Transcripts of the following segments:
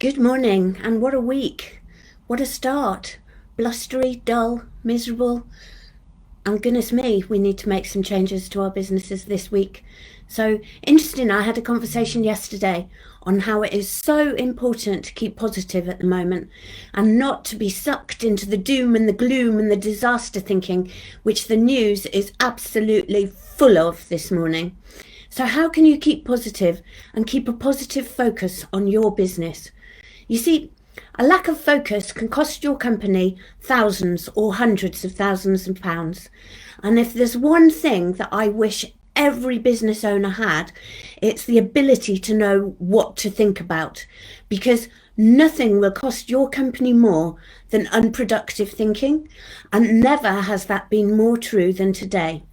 Good morning, and what a week. What a start. Blustery, dull, miserable. And goodness me, we need to make some changes to our businesses this week. So interesting, I had a conversation yesterday on how it is so important to keep positive at the moment and not to be sucked into the doom and the gloom and the disaster thinking, which the news is absolutely full of this morning. So how can you keep positive and keep a positive focus on your business? You see, a lack of focus can cost your company thousands or hundreds of thousands of pounds. And if there's one thing that I wish every business owner had, it's the ability to know what to think about, because nothing will cost your company more than unproductive thinking, and never has that been more true than today.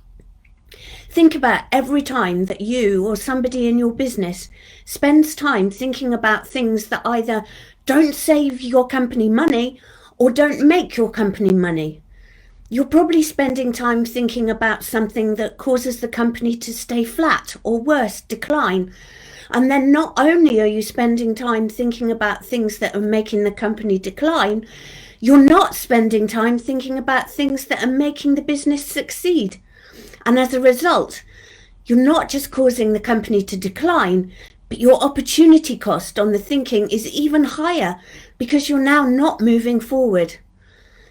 Think about every time that you or somebody in your business spends time thinking about things that either don't save your company money or don't make your company money. You're probably spending time thinking about something that causes the company to stay flat or worse, decline. And then not only are you spending time thinking about things that are making the company decline, you're not spending time thinking about things that are making the business succeed. And as a result, you're not just causing the company to decline, but your opportunity cost on the thinking is even higher because you're now not moving forward.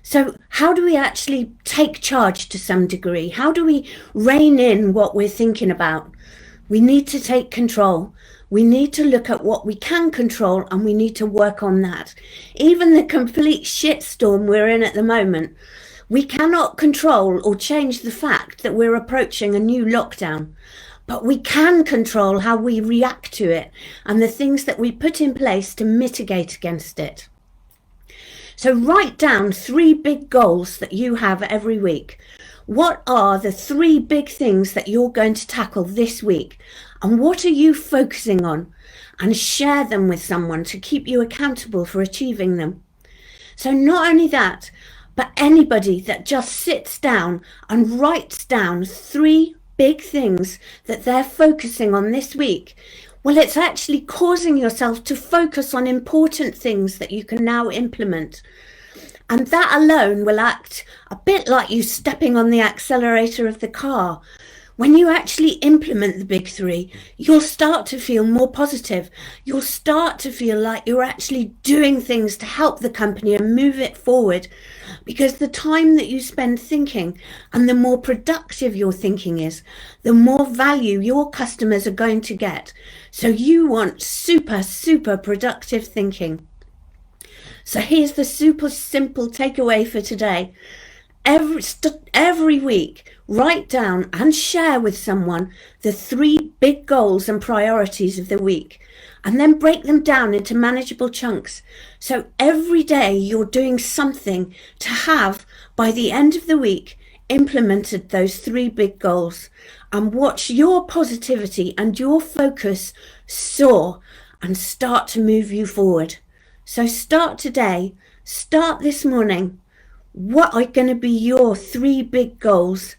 So how do we actually take charge to some degree? How do we rein in what we're thinking about? We need to take control. We need to look at what we can control and we need to work on that. Even the complete shitstorm we're in at the moment, we cannot control or change the fact that we're approaching a new lockdown, but we can control how we react to it and the things that we put in place to mitigate against it. So write down 3 big goals that you have every week. What are the 3 big things that you're going to tackle this week? And what are you focusing on? And share them with someone to keep you accountable for achieving them. So not only that, but anybody that just sits down and writes down 3 big things that they're focusing on this week, well, it's actually causing yourself to focus on important things that you can now implement. And that alone will act a bit like you stepping on the accelerator of the car. When you actually implement the big 3, you'll start to feel more positive. You'll start to feel like you're actually doing things to help the company and move it forward. Because the time that you spend thinking and the more productive your thinking is, the more value your customers are going to get. So you want super, super productive thinking. So here's the super simple takeaway for today. Every week, write down and share with someone the 3 big goals and priorities of the week, and then break them down into manageable chunks. So every day you're doing something to have, by the end of the week, implemented those 3 big goals, and watch your positivity and your focus soar and start to move you forward. So start today, start this morning. What are going to be your 3 big goals?